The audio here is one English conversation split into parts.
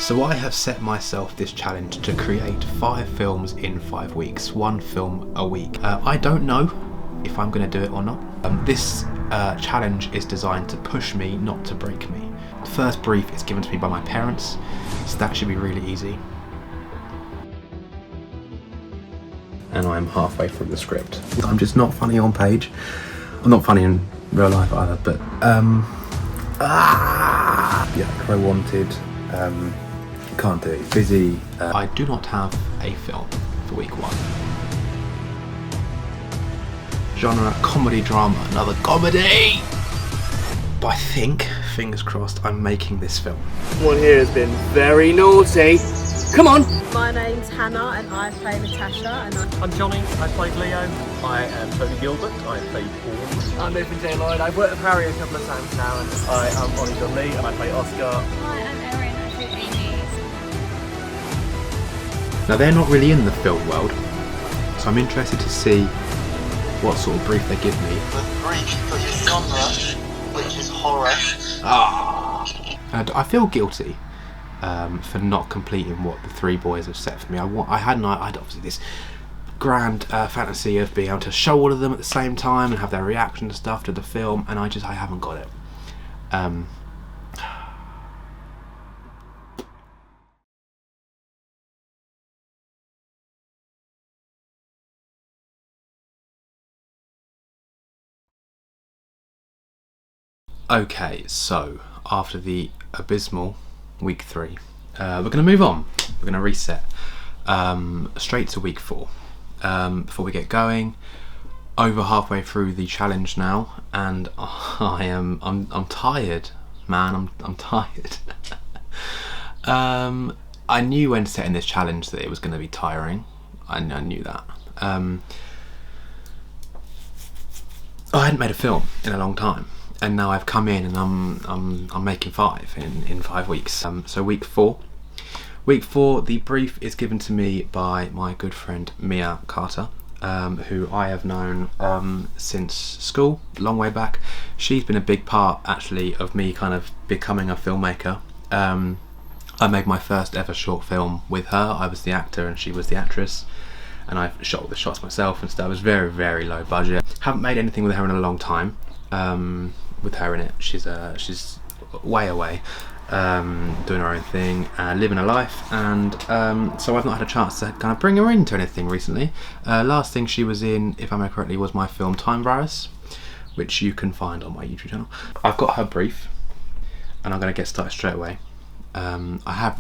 So I have set myself this challenge to create 5 films in 5 weeks, 1 film a week. I don't know if I'm going to do it or not. This challenge is designed to push me, not to break me. The first brief is given to me by my parents, so that should be really easy. And I'm halfway through the script. I'm just not funny on page. I'm not funny in real life either, but yeah, I wanted. Can't do it. Busy. I do not have a film for week 1. Genre comedy drama, another comedy. But I think, fingers crossed, I'm making this film. One here has been very naughty. Come on. My name's Hannah and I play Natasha. And I'm Johnny, I played Leo. I am Tony Gilbert, I played Paul. I'm Nathan J. Lloyd. I've worked with Harry a couple of times now. And I am Ollie John Lee and I play Oscar. Hi, I'm Erin, I play Amy. Now they're not really in the film world, so I'm interested to see what sort of brief they give me. The brief for your genre, which is horror. And I feel guilty for not completing what the 3 boys have set for me. I had obviously this grand fantasy of being able to show all of them at the same time and have their reaction to stuff to the film, and I haven't got it. Okay, so after the abysmal week 3, we're going to move on. We're going to reset straight to week 4. Before we get going, over halfway through the challenge now, and I'm tired, man. I'm tired. I knew when setting this challenge that it was going to be tiring. I knew that. I hadn't made a film in a long time. And now I've come in and I'm making 5 in 5 weeks. So week 4. Week 4, the brief is given to me by my good friend Mia Carter, who I have known since school, a long way back. She's been a big part actually of me kind of becoming a filmmaker. I made my first ever short film with her. I was the actor and she was the actress. And I shot all the shots myself and stuff. It was very, very low budget. Haven't made anything with her in a long time. With her in it, she's way away, doing her own thing, living her life, and so I've not had a chance to kind of bring her into anything recently. Last thing she was in, if I remember correctly, was my film Time Virus, which you can find on my YouTube channel. I've got her brief, and I'm going to get started straight away. I have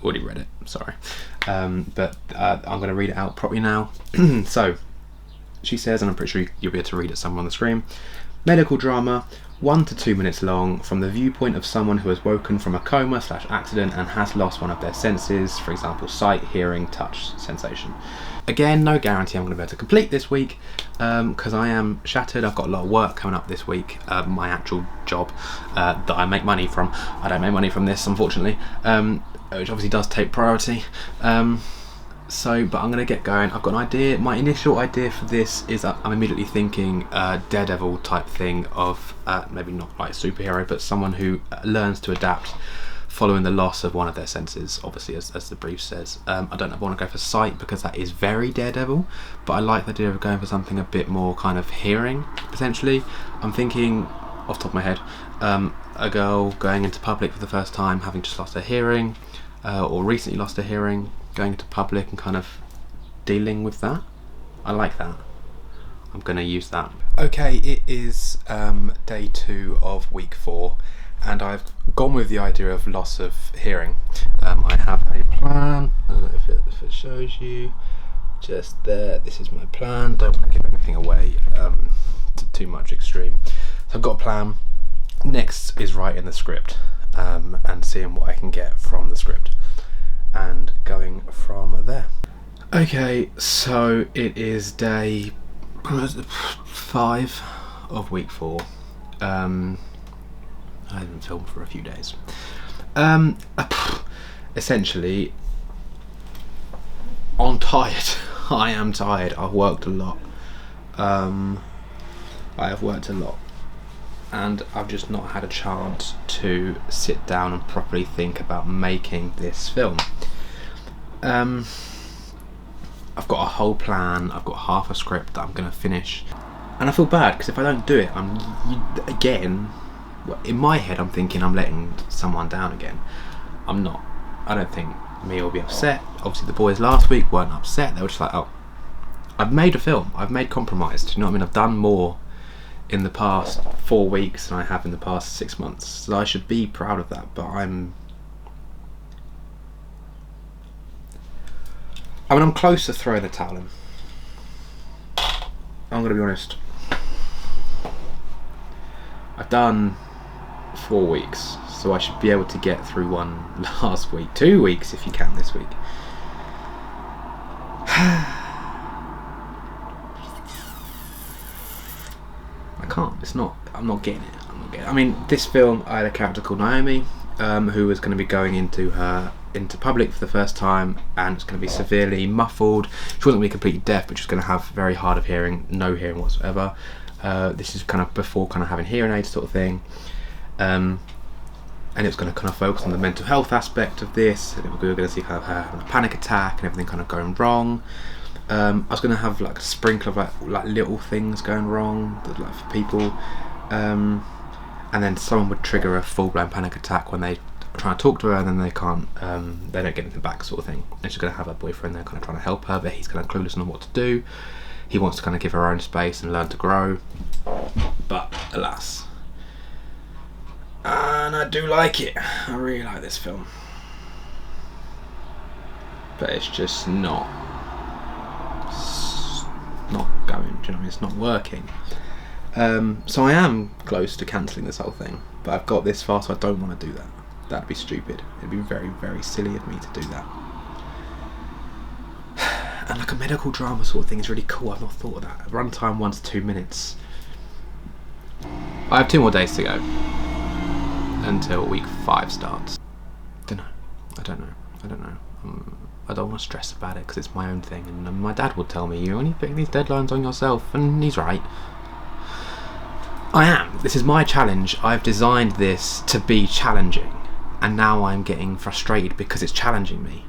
already read it, sorry, but I'm going to read it out properly now. So she says, and I'm pretty sure you'll be able to read it somewhere on the screen. Medical drama, 1 to 2 minutes long, from the viewpoint of someone who has woken from a coma/accident and has lost one of their senses, for example sight, hearing, touch, sensation. Again, no guarantee I'm going to be able to complete this week because I am shattered. I've got a lot of work coming up this week, my actual job that I make money from. I don't make money from this, unfortunately, which obviously does take priority. But I'm going to get going. I've got an idea. My initial idea for this is I'm immediately thinking Daredevil type thing of maybe not like a superhero, but someone who learns to adapt following the loss of one of their senses, obviously, as the brief says. I don't know if I want to go for sight because that is very Daredevil, but I like the idea of going for something a bit more kind of hearing, potentially. I'm thinking, off the top of my head, a girl going into public for the first time, having just lost her hearing, or recently lost her hearing, going into public and kind of dealing with that. I like that. I'm going to use that. Okay, it is day 2 of week 4, and I've gone with the idea of loss of hearing. I have a plan. I don't know if it shows you just there. This is my plan. Don't want to give anything away too much extreme. So I've got a plan. Next is writing the script and seeing what I can get from the script and going from there. Okay, so it is day 5 of week 4. I haven't filmed for a few days. Essentially, I'm tired. I am tired. I've worked a lot. I have worked a lot. and I've just not had a chance to sit down and properly think about making this film. I've got a whole plan, I've got half a script that I'm going to finish, and I feel bad because if I don't do it, in my head I'm thinking I'm letting someone down again. I'm not. I don't think Mia will be upset. Obviously the boys last week weren't upset. They were just like, oh, I've made a film, I've made compromise. Do you know what I mean? I've done more in the past 4 weeks than I have in the past 6 months, so I should be proud of that. But I'm close to throwing the towel in. I'm gonna be honest. I've done 4 weeks, so I should be able to get through one last week. 2 weeks if you count this week. I can't. I'm not getting it. I mean, this film, I had a character called Naomi, who was going to be going into public for the first time, and it's going to be severely muffled. She wasn't going to be completely deaf, but she's going to have very hard of hearing, no hearing whatsoever. This is kind of before kind of having hearing aids sort of thing. And it was going to kind of focus on the mental health aspect of this. We were going to see kind of her having a panic attack and everything kind of going wrong. I was going to have like a sprinkle of like little things going wrong, like for people, and then someone would trigger a full-blown panic attack when they try to talk to her, and then they can't, they don't get anything back, sort of thing. And she's going to have her boyfriend there, kind of trying to help her, but he's kind of clueless on what to do. He wants to kind of give her own space and learn to grow, but alas. And I do like it. I really like this film, but it's just not going. Do you know what I mean? It's not working. So I am close to cancelling this whole thing, but I've got this far, so I don't want to do that. That'd be stupid. It'd be very, very silly of me to do that. And like a medical drama sort of thing is really cool. I've not thought of that. Runtime 1 to 2 minutes. I have 2 more days to go until week 5 starts. I don't know. I don't want to stress about it because it's my own thing, and my dad would tell me, you're only putting these deadlines on yourself, and he's right. I am. This is my challenge. I've designed this to be challenging, and now I'm getting frustrated because it's challenging me.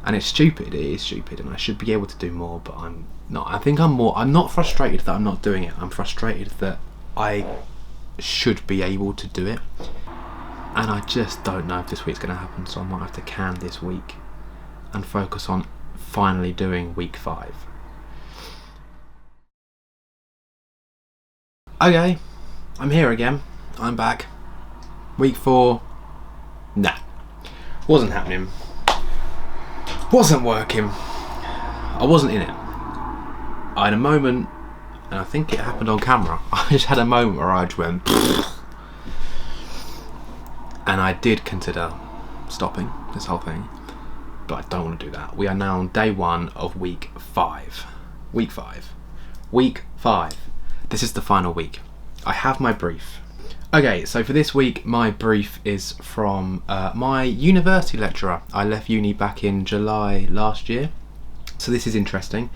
And it's stupid, it is stupid, and I should be able to do more, but I'm not. I'm not frustrated that I'm not doing it. I'm frustrated that I should be able to do it. And I just don't know if this week's going to happen, so I might have to can this week and focus on finally doing week 5. Okay, I'm here again. I'm back. Week 4. Nah. Wasn't happening. Wasn't working. I wasn't in it. I had a moment, and I think it happened on camera. I just had a moment where I just went and I did consider stopping this whole thing, but I don't want to do that. We are now on day 1 of week 5. Week 5. This is the final week. I have my brief. Okay, so for this week, my brief is from my university lecturer. I left uni back in July last year, so this is interesting.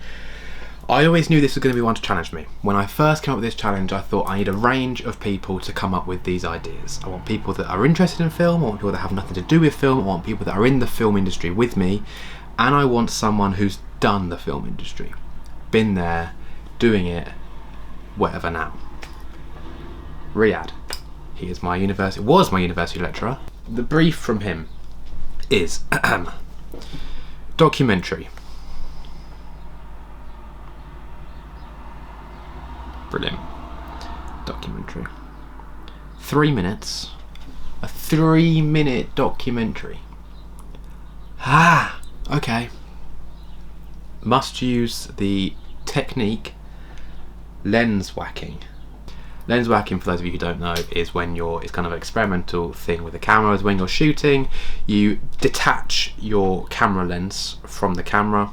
I always knew this was going to be one to challenge me. When I first came up with this challenge, I thought I need a range of people to come up with these ideas. I want people that are interested in film, I want people that have nothing to do with film, I want people that are in the film industry with me, and I want someone who's done the film industry. Been there, doing it, whatever now. Riyadh. He was my university lecturer. The brief from him is documentary. Brilliant. Documentary. 3 minutes. A 3-minute documentary. Okay. Must use the technique lens whacking. Lens whacking, for those of you who don't know, is when it's kind of an experimental thing with the camera. Is when you're shooting, you detach your camera lens from the camera.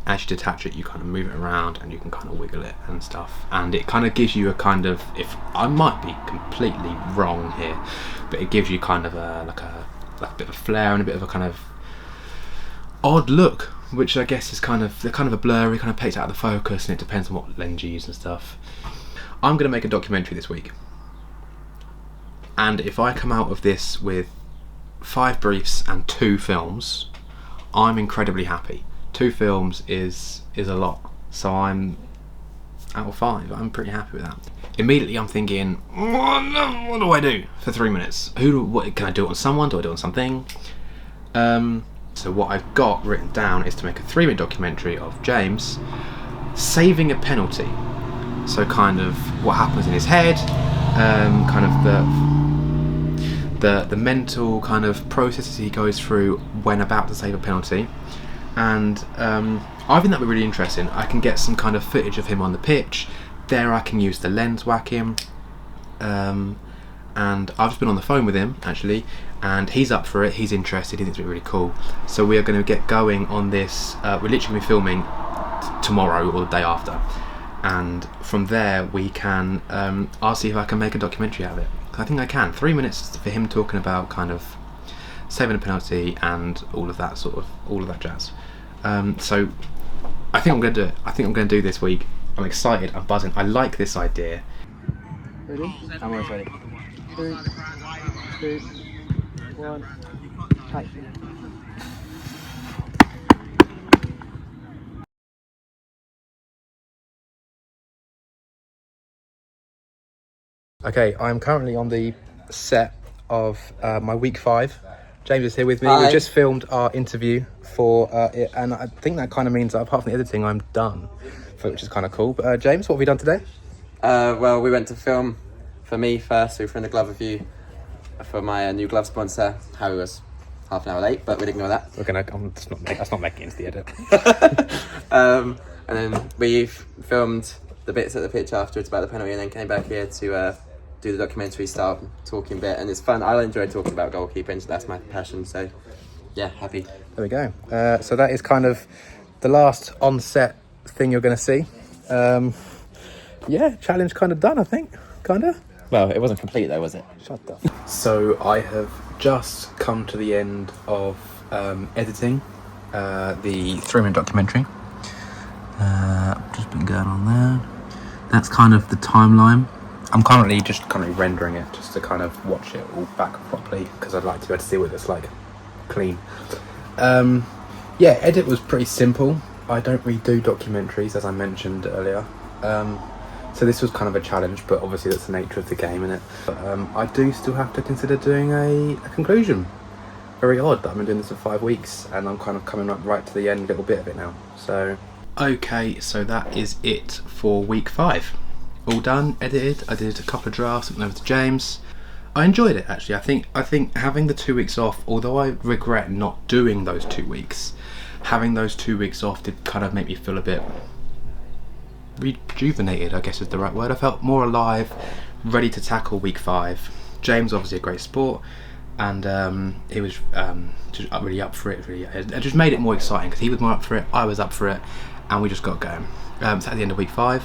As you detach it, you kind of move it around and you can kind of wiggle it and stuff, and it kind of gives you a kind of, if I might be completely wrong here, but it gives you kind of a bit of a flare and a bit of a kind of odd look, which I guess is kind of a blurry, kind of takes out of the focus, and it depends on what lens you use and stuff. I'm going to make a documentary this week. And if I come out of this with 5 briefs and 2 films, I'm incredibly happy. 2 films is a lot, so I'm out of 5. I'm pretty happy with that. Immediately I'm thinking, what do I do for 3 minutes? What can I do it on someone? Do I do it on something? So what I've got written down is to make a 3-minute documentary of James saving a penalty. So kind of what happens in his head, kind of the mental kind of processes he goes through when about to save a penalty. And I think that would be really interesting. I can get some kind of footage of him on the pitch. There I can use the lens whacking. And I've just been on the phone with him actually, and he's up for it, he's interested, he thinks it'll be really cool. So we are going to get going on this. We're literally going to be filming tomorrow or the day after, and from there we can I'll see if I can make a documentary out of it. I think I can. 3 minutes for him talking about kind of saving a penalty and all of that jazz. So I think I'm going to do it. I think I'm going to do this week. I'm excited, I'm buzzing, I like this idea. Ready? I'm almost ready. 3, 2, 1, tight. Okay, I'm currently on the set of my week 5. James is here with me. Hi. We just filmed our interview for it, and I think that kind of means that apart from the editing, I'm done, which is kind of cool. But James, what have we done today? Well, we went to film for me first. We were in the glove review for my new glove sponsor. Harry was half an hour late, but we'll ignore that. That's not making it into the edit. And then we filmed the bits at the pitch afterwards about the penalty, and then came back here to do the documentary style talking bit. And it's fun. I enjoy talking about goalkeeping, so that's my passion. So yeah, happy. There we go. So that is kind of the last on-set thing you're going to see. Yeah, challenge kind of done, I think. Kind of. Well, it wasn't complete though, was it? Shut up. So I have just come to the end of editing the 3-minute documentary. Just been going on there. That's kind of the timeline. I'm currently rendering it just to kind of watch it all back properly, because I'd like to be able to see what it's like clean. Yeah, edit was pretty simple. I don't really do documentaries, as I mentioned earlier. So this was kind of a challenge, but obviously that's the nature of the game, isn't it? But I do still have to consider doing a conclusion. Very odd that I've been doing this for 5 weeks, and I'm kind of coming up right to the end, little bit of it now. So, okay, so that is it for week 5. All done, edited. I did a couple of drafts, went over to James. I enjoyed it actually. I think having the 2 weeks off, although I regret not doing those 2 weeks, having those 2 weeks off did kind of make me feel a bit rejuvenated, I guess is the right word. I felt more alive, ready to tackle week 5. James obviously a great sport, and he was just really up for it. Really, it just made it more exciting because he was more up for it, I was up for it, and we just got going. So at the end of week 5,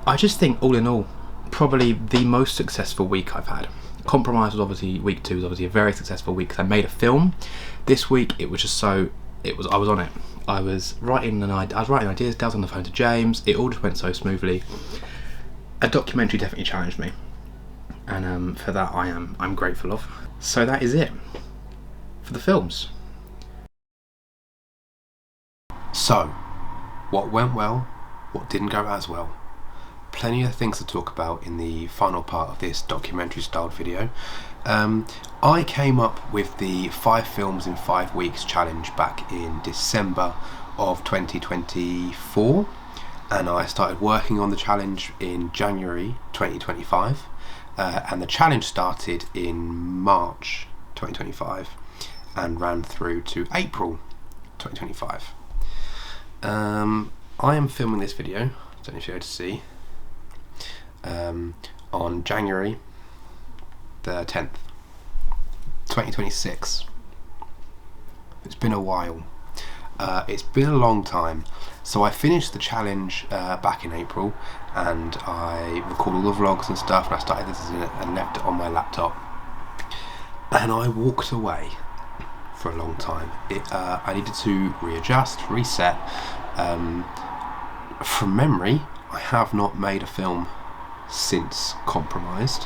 I just think all in all, probably the most successful week I've had. Compromise was obviously, week 2 was obviously a very successful week because I made a film. This week it was just I was on it. I was writing ideas down on the phone to James. It all just went so smoothly. A documentary definitely challenged me, and for that I'm grateful of. So that is it for the films. So, what went well, what didn't go as well. Plenty of things to talk about in the final part of this documentary styled video. I came up with the 5 films in 5 weeks challenge back in December of 2024, and I started working on the challenge in January 2025, and the challenge started in March 2025 and ran through to April 2025. I am filming this video, I don't know if you're able to see, on January the 10th, 2026. It's been a while. It's been a long time. So I finished the challenge back in April, and I recorded all the vlogs and stuff, and I started editing it and left it on my laptop. And I walked away for a long time. I needed to readjust, reset. From memory, I have not made a film since Compromised.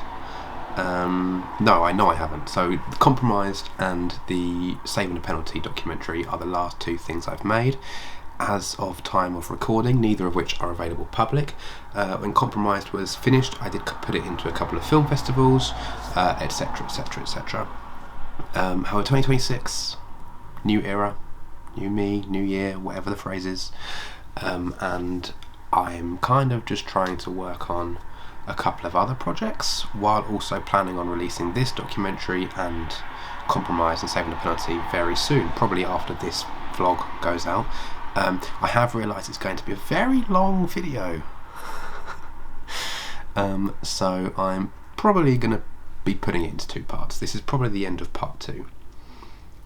No, I know I haven't. So Compromised and the Saving a Penalty documentary are the last two things I've made as of time of recording, neither of which are available public. When Compromised was finished, I did put it into a couple of film festivals, etc, etc, etc. However, 2026, new era, new me, new year, whatever the phrase is, and I'm kind of just trying to work on a couple of other projects while also planning on releasing this documentary and Compromise and Saving a Penalty very soon, probably after this vlog goes out. I have realised it's going to be a very long video, so I'm probably going to be putting it into two parts. This is probably the end of part 2,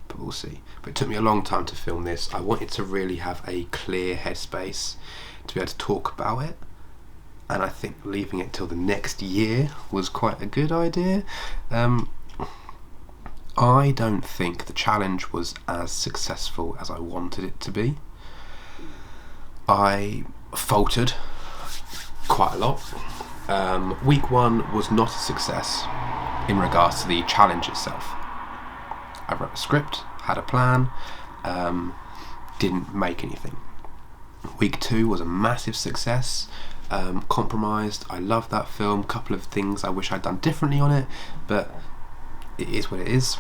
but we'll see. But it took me a long time to film this. I wanted to really have a clear headspace to be able to talk about it, and I think leaving it till the next year was quite a good idea. I don't think the challenge was as successful as I wanted it to be. I faltered quite a lot. Week 1 was not a success in regards to the challenge itself. I wrote a script, had a plan, didn't make anything. Week 2 was a massive success. Compromised, I love that film. Couple of things I wish I'd done differently on it, but it is what it is.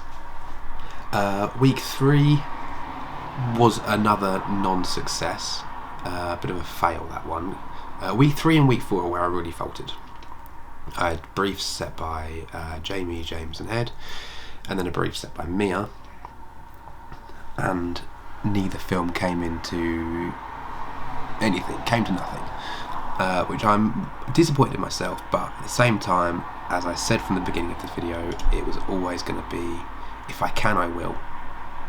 Week 3 was another non-success, bit of a fail, that one. Week 3 and week 4 are where I really faltered. I had briefs set by Jamie, James and Ed, and then a brief set by Mia, and neither film came into anything, came to nothing. Which I'm disappointed in myself, but at the same time, as I said from the beginning of the video, it was always going to be, if I can I will,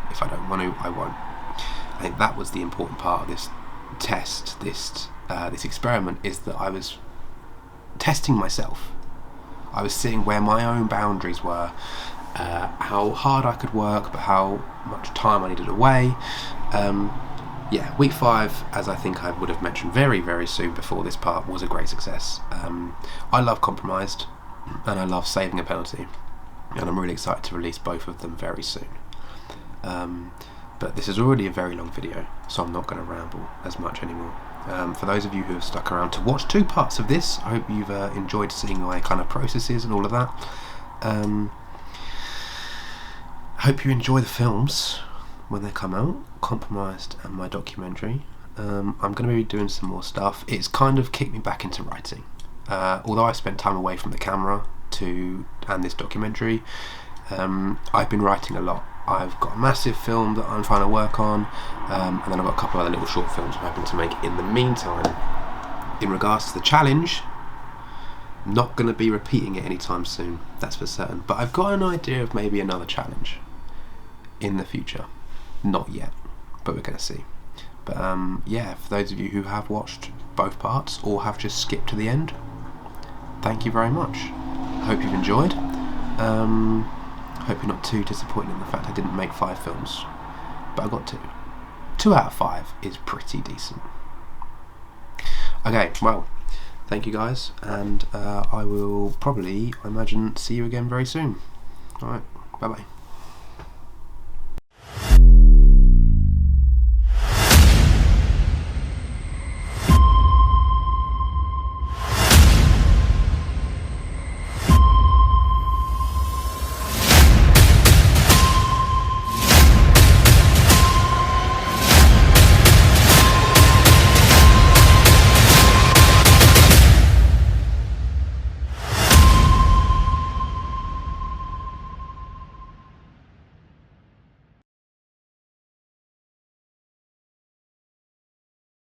if I don't want to I won't. I think that was the important part of this test, this experiment, is that I was testing myself. I was seeing where my own boundaries were, how hard I could work, but how much time I needed away. Yeah, week 5, as I think I would have mentioned very, very soon before this part, was a great success. I love Compromised, and I love Saving a Penalty, and I'm really excited to release both of them very soon. But this is already a very long video, so I'm not going to ramble as much anymore. For those of you who have stuck around to watch 2 parts of this, I hope you've enjoyed seeing my kind of processes and all of that. I hope you enjoy the films when they come out, Compromised and my documentary. I'm going to be doing some more stuff. It's kind of kicked me back into writing. Although I spent time away from the camera and this documentary, I've been writing a lot. I've got a massive film that I'm trying to work on, and then I've got a couple of other little short films I'm hoping to make in the meantime. In regards to the challenge, I'm not going to be repeating it anytime soon, that's for certain, but I've got an idea of maybe another challenge in the future. Not yet, but we're going to see. But yeah, for those of you who have watched both parts or have just skipped to the end, thank you very much. I hope you've enjoyed. I hope you're not too disappointed in the fact I didn't make 5 films, but I got 2. 2 out of 5 is pretty decent. Okay, well, thank you guys, and I will probably, I imagine, see you again very soon. Alright, bye bye.